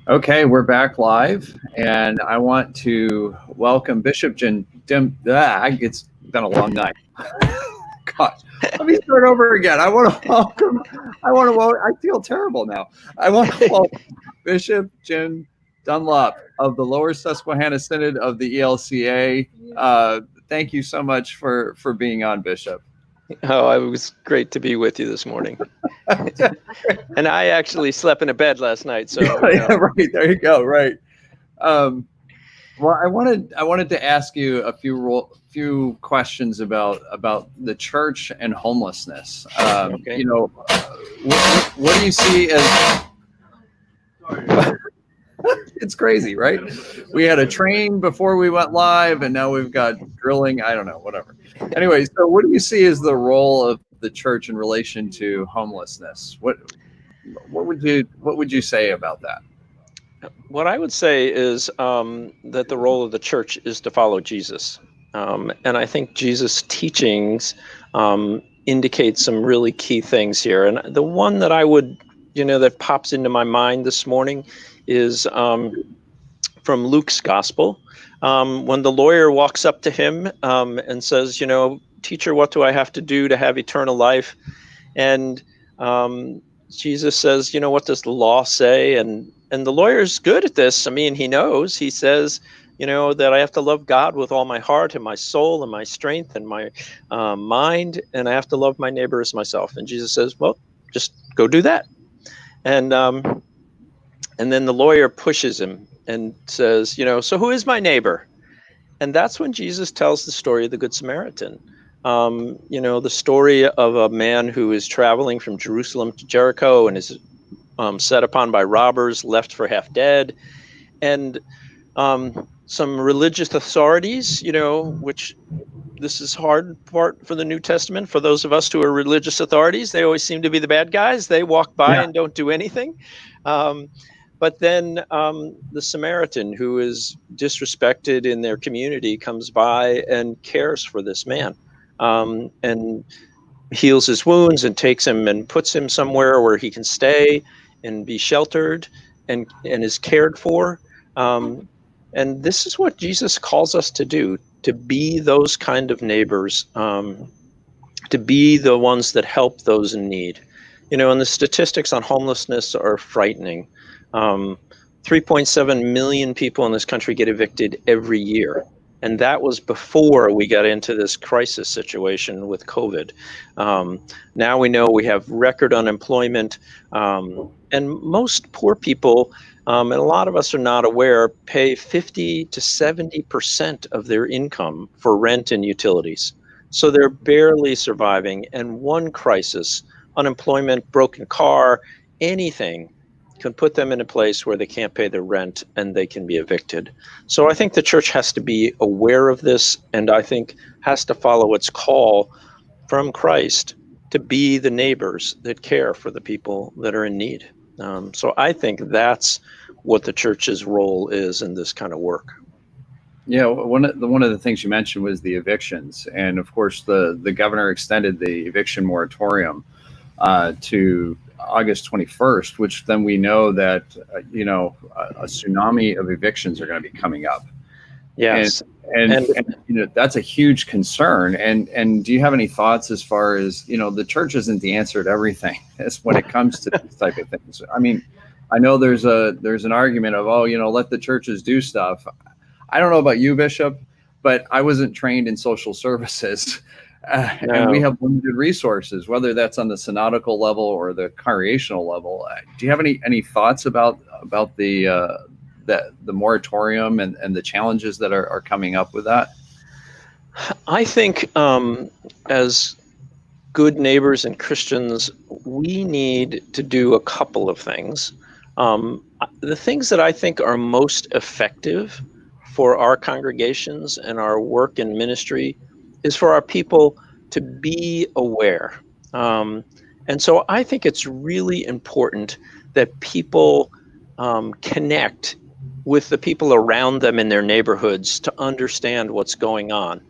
Okay, we're back live, and I want to welcome Bishop it's been a long night. Gosh, let me start over again. I want to welcome. I feel terrible now. I want to welcome Bishop Jim Dunlop of the Lower Susquehanna Synod of the ELCA. Thank you so much for being on, Bishop. Oh, it was great to be with you this morning. And I actually slept in a bed last night, so Yeah, right there you go. Right. Well, I wanted to ask you a few questions about the church and homelessness. Okay. What do you see as? It's crazy, right? We had a train before we went live, and now we've got drilling. I don't know, whatever. Anyway, so what do you see as the role of the church in relation to homelessness? What would you say about that? What I would say is that the role of the church is to follow Jesus. And I think Jesus' teachings indicate some really key things here. And the one that I would, that pops into my mind this morning is from Luke's gospel. When the lawyer walks up to him and says, teacher, what do I have to do to have eternal life? And Jesus says, what does the law say? And the lawyer's good at this. I mean, he knows. He says, that I have to love God with all my heart and my soul and my strength and my mind, and I have to love my neighbor as myself. And Jesus says, well, just go do that. And then the lawyer pushes him and says, so who is my neighbor? And that's when Jesus tells the story of the Good Samaritan. The story of a man who is traveling from Jerusalem to Jericho and is set upon by robbers, left for half dead. And some religious authorities, which this is hard part for the New Testament. For those of us who are religious authorities, they always seem to be the bad guys. They walk by and don't do anything. But then the Samaritan, who is disrespected in their community, comes by and cares for this man and heals his wounds and takes him and puts him somewhere where he can stay and be sheltered and is cared for. And this is what Jesus calls us to do, to be those kind of neighbors, to be the ones that help those in need. And the statistics on homelessness are frightening. 3.7 million people in this country get evicted every year. And that was before we got into this crisis situation with COVID. Now we know we have record unemployment, and most poor people, and a lot of us are not aware, pay 50 to 70% of their income for rent and utilities. So they're barely surviving. And one crisis, unemployment, broken car, anything, can put them in a place where they can't pay their rent and they can be evicted. So I think the church has to be aware of this, and I think has to follow its call from Christ to be the neighbors that care for the people that are in need. So I think that's what the church's role is in this kind of work. Yeah, one of the things you mentioned was the evictions, and of course the governor extended the eviction moratorium to August 21st, which then we know that a tsunami of evictions are going to be coming up. Yes, and that's a huge concern. And do you have any thoughts as far as the church isn't the answer to everything as when it comes to these type of things? I mean, I know there's an argument of let the churches do stuff. I don't know about you, Bishop, but I wasn't trained in social services. No. And we have limited resources, whether that's on the synodical level or the congregational level. Do you have any thoughts about the moratorium and the challenges that are coming up with that? I think as good neighbors and Christians, we need to do a couple of things. The things that I think are most effective for our congregations and our work in ministry is for our people to be aware. And so I think it's really important that people connect with the people around them in their neighborhoods to understand what's going on.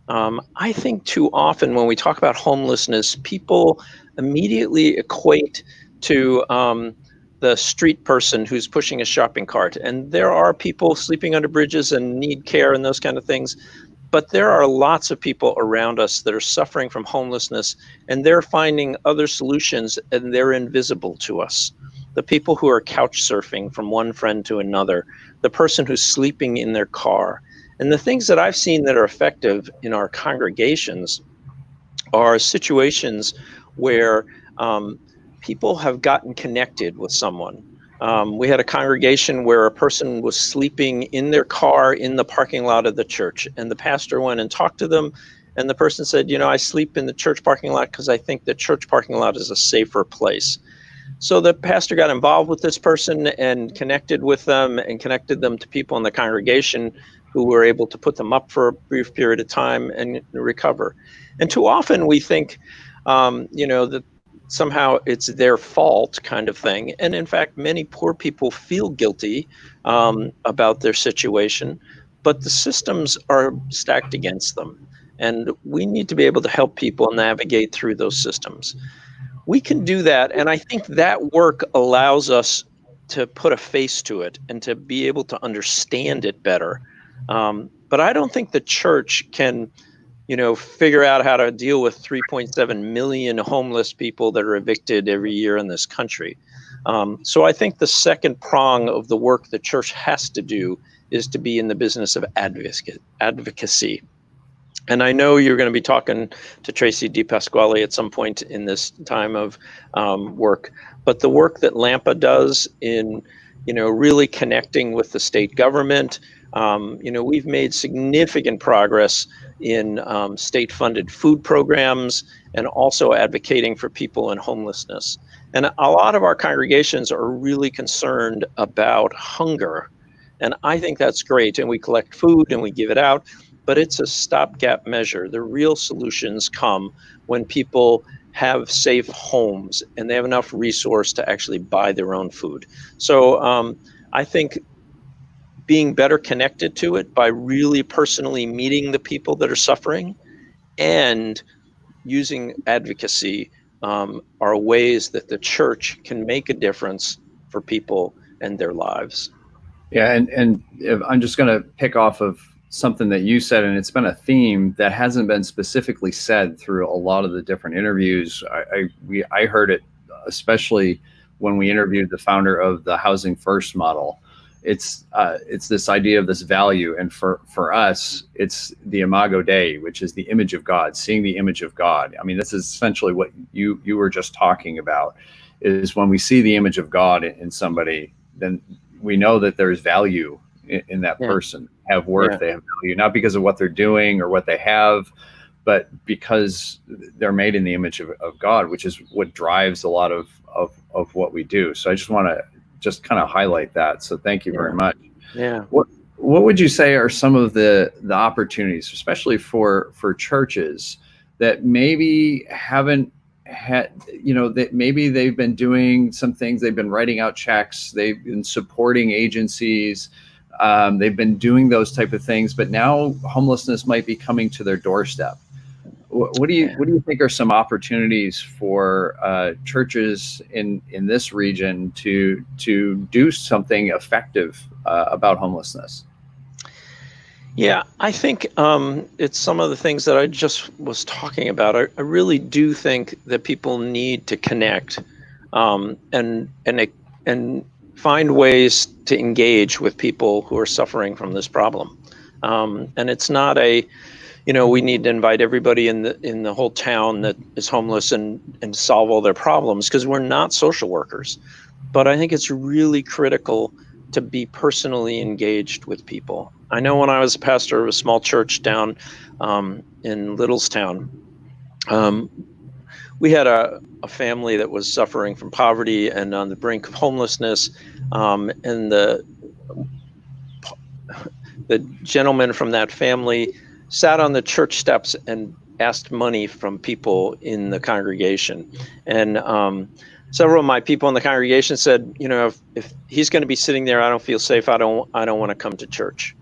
I think too often when we talk about homelessness, people immediately equate to the street person who's pushing a shopping cart. And there are people sleeping under bridges and need care and those kind of things. But there are lots of people around us that are suffering from homelessness, and they're finding other solutions, and they're invisible to us. The people who are couch surfing from one friend to another, the person who's sleeping in their car. And the things that I've seen that are effective in our congregations are situations where people have gotten connected with someone. We had a congregation where a person was sleeping in their car in the parking lot of the church, and the pastor went and talked to them. And the person said, I sleep in the church parking lot because I think the church parking lot is a safer place. So the pastor got involved with this person and connected with them and connected them to people in the congregation who were able to put them up for a brief period of time and recover. And too often we think, that somehow it's their fault kind of thing. And in fact, many poor people feel guilty about their situation, but the systems are stacked against them. And we need to be able to help people navigate through those systems. We can do that. And I think that work allows us to put a face to it and to be able to understand it better. But I don't think the church can, figure out how to deal with 3.7 million homeless people that are evicted every year in this country. So I think the second prong of the work the church has to do is to be in the business of advocacy. And I know you're going to be talking to Tracy DePasquale at some point in this time of work, but the work that LAMPA does in, really connecting with the state government, we've made significant progress in state-funded food programs and also advocating for people in homelessness. And a lot of our congregations are really concerned about hunger. And I think that's great. And we collect food and we give it out, but it's a stopgap measure. The real solutions come when people have safe homes and they have enough resource to actually buy their own food. So I think being better connected to it by really personally meeting the people that are suffering and using advocacy are ways that the church can make a difference for people and their lives. Yeah, and if I'm just going to pick off of something that you said, and it's been a theme that hasn't been specifically said through a lot of the different interviews. I heard it especially when we interviewed the founder of the Housing First model. It's this idea of this value, and for us, it's the Imago Dei, which is the image of God, seeing the image of God. I mean, this is essentially what you were just talking about. Is when we see the image of God in somebody, then we know that there's value in that person, have worth, they have value, not because of what they're doing or what they have, but because they're made in the image of God, which is what drives a lot of what we do. So I just want to just kind of highlight that. So thank you very much. Yeah. What would you say are some of the opportunities, especially for churches that maybe haven't had, that maybe they've been doing some things, they've been writing out checks, they've been supporting agencies, they've been doing those type of things, but now homelessness might be coming to their doorstep. What do you think are some opportunities for churches in this region to do something effective about homelessness? Yeah, I think it's some of the things that I just was talking about. I really do think that people need to connect and find ways to engage with people who are suffering from this problem. And it's not we need to invite everybody in the whole town that is homeless and solve all their problems, because we're not social workers. But I think it's really critical to be personally engaged with people. I know when I was a pastor of a small church down in Littlestown, we had a family that was suffering from poverty and on the brink of homelessness, and the gentleman from that family sat on the church steps and asked money from people in the congregation. And several of my people in the congregation said, if he's going to be sitting there, I don't feel safe. I don't want to come to church.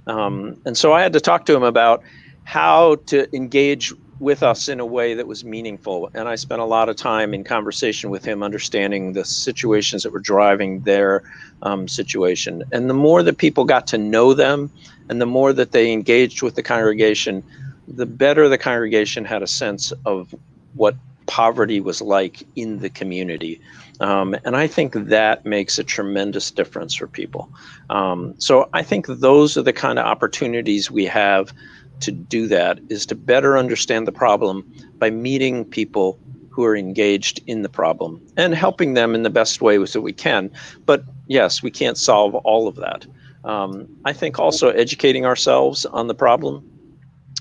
And so I had to talk to him about how to engage with us in a way that was meaningful. And I spent a lot of time in conversation with him, understanding the situations that were driving their situation. And the more that people got to know them and the more that they engaged with the congregation, the better the congregation had a sense of what poverty was like in the community. And I think that makes a tremendous difference for people. So I think those are the kind of opportunities we have to do that, is to better understand the problem by meeting people who are engaged in the problem and helping them in the best way that we can. But yes, we can't solve all of that. I think also educating ourselves on the problem.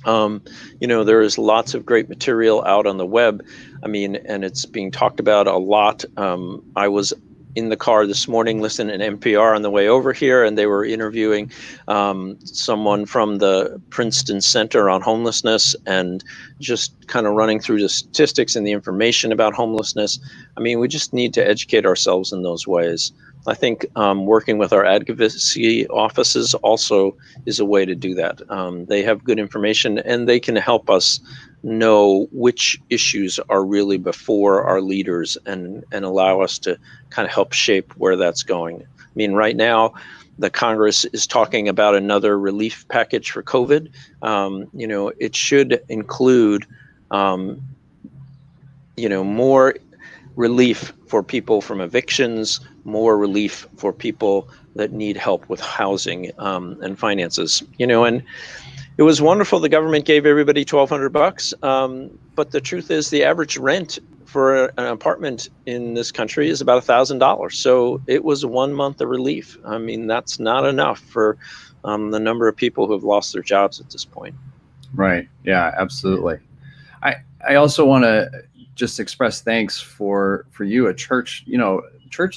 There is lots of great material out on the web. I mean, and it's being talked about a lot. I was in the car this morning listening to NPR on the way over here, and they were interviewing someone from the Princeton Center on Homelessness, and just kind of running through the statistics and the information about homelessness. I mean, we just need to educate ourselves in those ways. I think working with our advocacy offices also is a way to do that. They have good information, and they can help us know which issues are really before our leaders, and allow us to kind of help shape where that's going. I mean, right now, the Congress is talking about another relief package for COVID. It should include, more relief for people from evictions, more relief for people that need help with housing and finances. And it was wonderful. The government gave everybody $1,200, but the truth is, the average rent for an apartment in this country is about $1,000. So it was 1 month of relief. I mean, that's not enough for the number of people who have lost their jobs at this point. Right. Yeah, absolutely. I also want to just express thanks for you, a church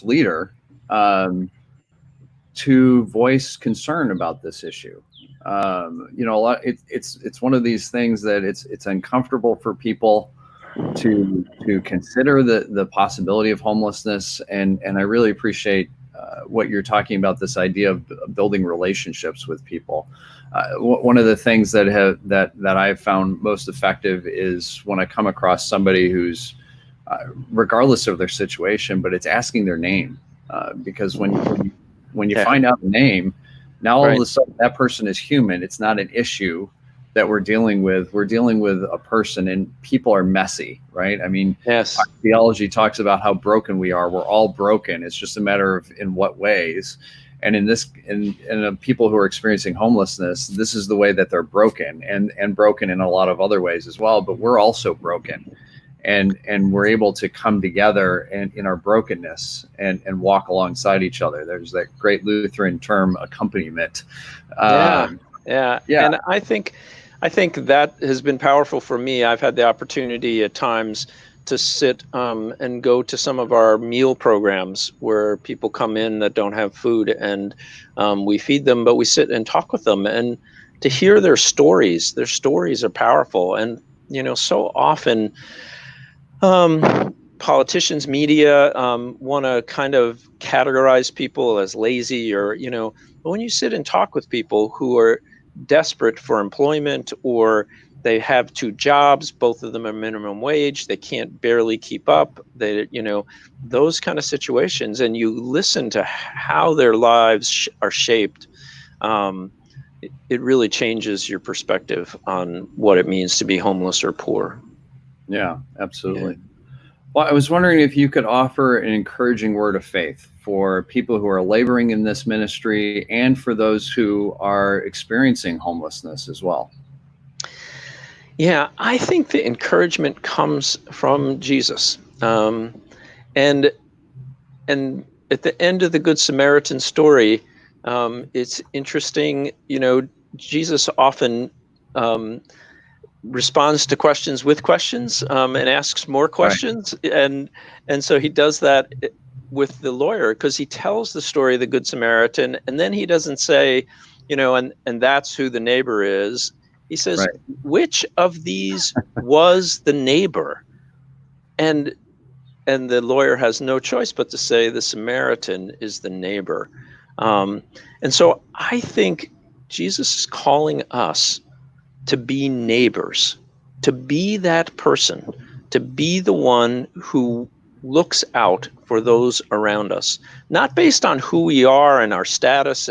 leader, to voice concern about this issue. A lot. It's one of these things that it's uncomfortable for people to consider the possibility of homelessness, and I really appreciate what you're talking about, this idea of building relationships with people. One of the things that I've found most effective is when I come across somebody who's regardless of their situation, but it's asking their name, because when you find out the name, now all of a sudden that person is human. It's not an issue that we're dealing with. We're dealing with a person, and people are messy, right? I mean, yes, our theology talks about how broken we are. We're all broken. It's just a matter of in what ways. And in people who are experiencing homelessness, this is the way that they're broken, and broken in a lot of other ways as well. But we're also broken, and we're able to come together and in our brokenness and walk alongside each other. There's that great Lutheran term, accompaniment. Yeah. And I think that has been powerful for me. I've had the opportunity at times to sit and go to some of our meal programs where people come in that don't have food, and we feed them, but we sit and talk with them, and to hear their stories. Their stories are powerful. And so often politicians, media want to kind of categorize people as lazy, or but when you sit and talk with people who are desperate for employment, or they have 2 jobs, both of them are minimum wage, they can't barely keep up, those kind of situations, and you listen to how their lives are shaped, it really changes your perspective on what it means to be homeless or poor. Yeah, absolutely. Well, I was wondering if you could offer an encouraging word of faith for people who are laboring in this ministry, and for those who are experiencing homelessness as well. Yeah, I think the encouragement comes from Jesus. And at the end of the Good Samaritan story, it's interesting, Jesus often responds to questions with questions, and asks more questions. Right. And so he does that with the lawyer, because he tells the story of the Good Samaritan, and then he doesn't say, and that's who the neighbor is. He says, right, which of these was the neighbor? And the lawyer has no choice but to say the Samaritan is the neighbor. And so I think Jesus is calling us to be neighbors to be that person, to be the one who looks out for those around us, not based on who we are and our status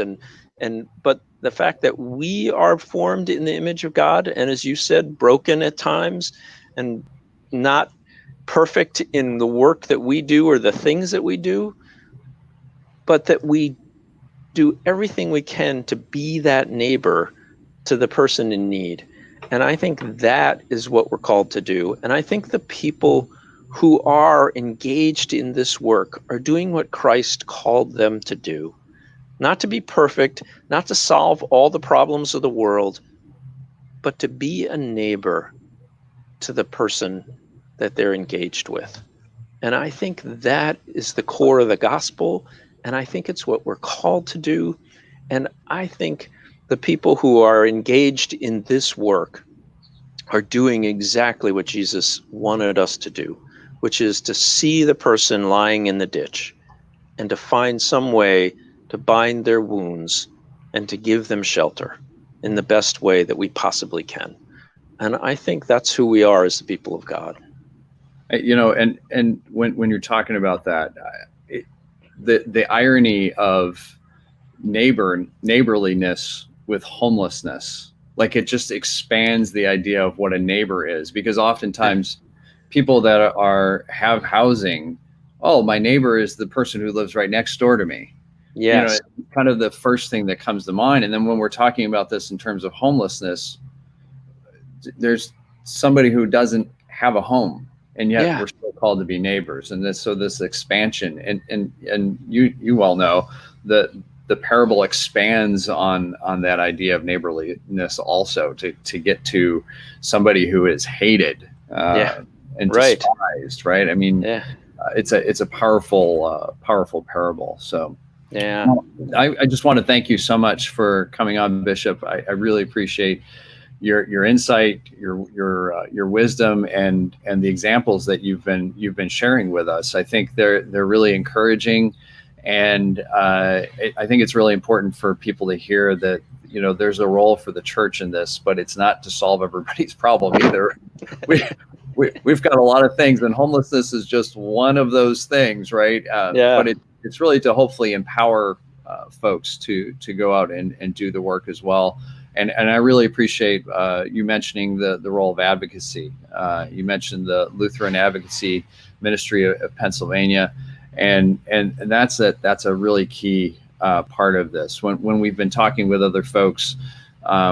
but the fact that we are formed in the image of God, and as you said, broken at times and not perfect in the work that we do or the things that we do, but that we do everything we can to be that neighbor to the person in need. And I think that is what we're called to do. And I think the people who are engaged in this work are doing what Christ called them to do. Not to be perfect, not to solve all the problems of the world, but to be a neighbor to the person that they're engaged with. And I think that is the core of the gospel. And I think it's what we're called to do. And I think the people who are engaged in this work are doing exactly what Jesus wanted us to do, which is to see the person lying in the ditch and to find some way to bind their wounds and to give them shelter in the best way that we possibly can. And I think that's who we are as the people of God. And when you're talking about that, the irony of neighborliness with homelessness, like it just expands the idea of what a neighbor is, because oftentimes people that have housing, oh, my neighbor is the person who lives right next door to me. Yes. It's kind of the first thing that comes to mind. And then when we're talking about this in terms of homelessness, there's somebody who doesn't have a home, and yet we're still called to be neighbors. And this expansion, and you all know that the parable expands on that idea of neighborliness also, to get to somebody who is hated and despised, right? I mean, it's a powerful parable. So I just want to thank you so much for coming on, Bishop. I really appreciate your insight, your wisdom, and the examples that you've been sharing with us. I think they're really encouraging, and I think it's really important for people to hear that there's a role for the church in this, but it's not to solve everybody's problem either. We've got a lot of things, and homelessness is just one of those things, right? But it's really to hopefully empower folks to go out and do the work as well. And I really appreciate you mentioning the role of advocacy. You mentioned the Lutheran Advocacy Ministry of Pennsylvania, and that's a really key part of this. When we've been talking with other folks,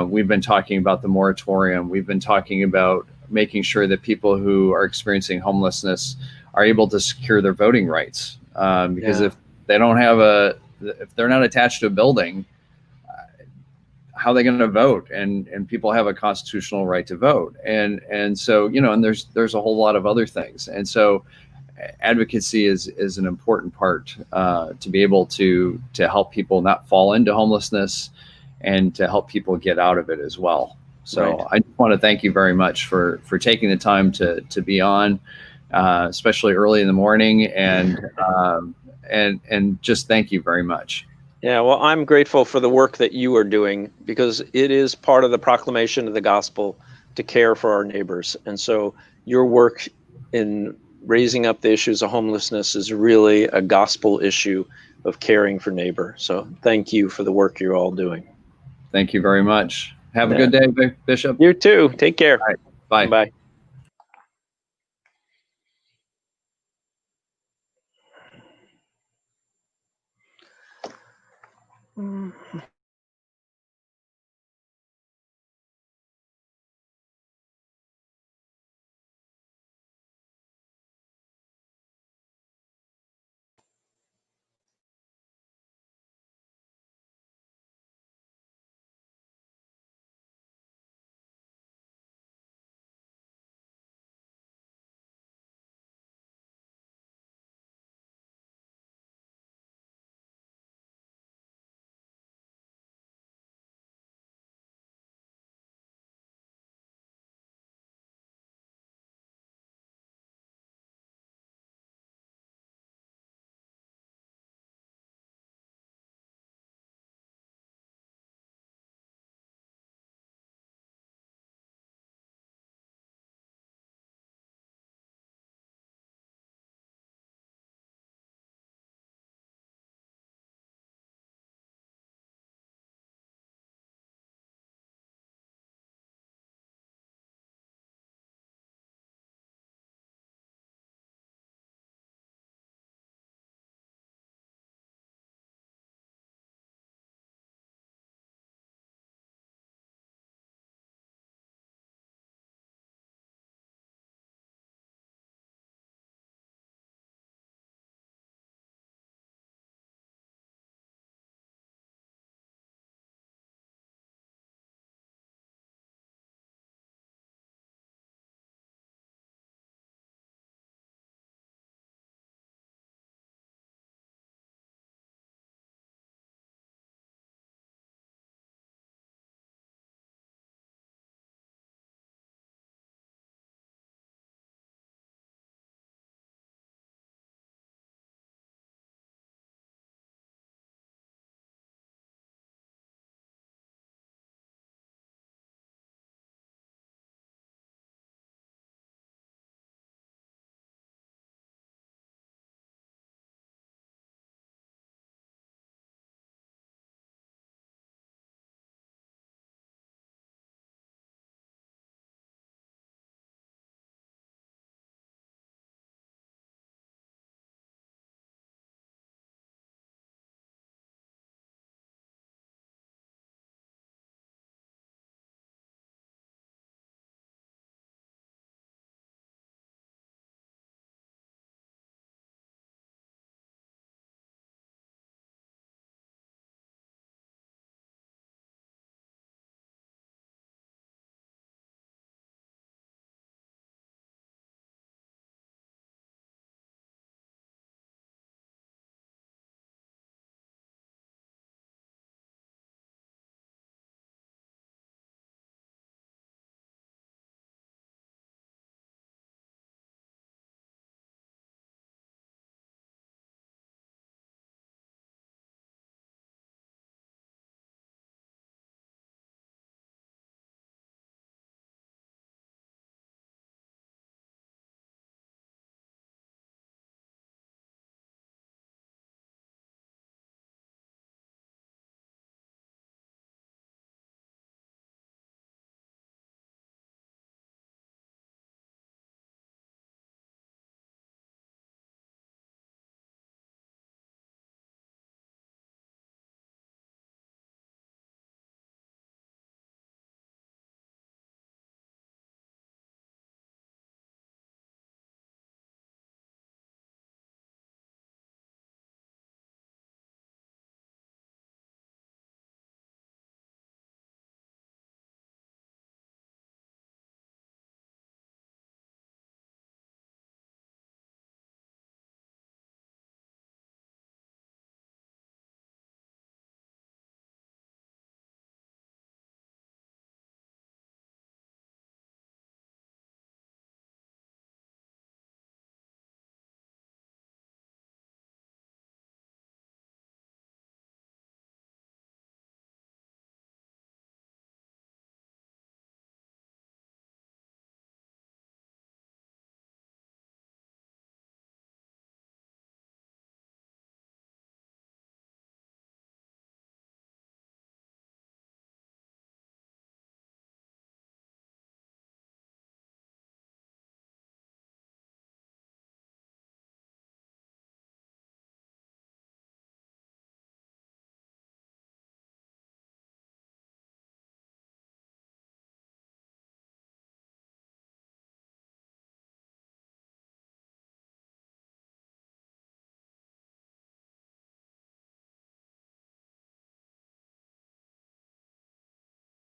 we've been talking about the moratorium. We've been talking about making sure that people who are experiencing homelessness are able to secure their voting rights, because if they don't have if they're not attached to a building, how are they going to vote? And people have a constitutional right to vote. And so, and there's a whole lot of other things. And so advocacy is an important part to be able to help people not fall into homelessness and to help people get out of it as well. So I just want to thank you very much for taking the time to be on, especially early in the morning, and just thank you very much. Yeah, well, I'm grateful for the work that you are doing, because it is part of the proclamation of the gospel to care for our neighbors. And so your work in raising up the issues of homelessness is really a gospel issue of caring for neighbor. So thank you for the work you're all doing. Thank you very much. Have a good day, Bishop. You too. Take care. All right. Bye. Bye.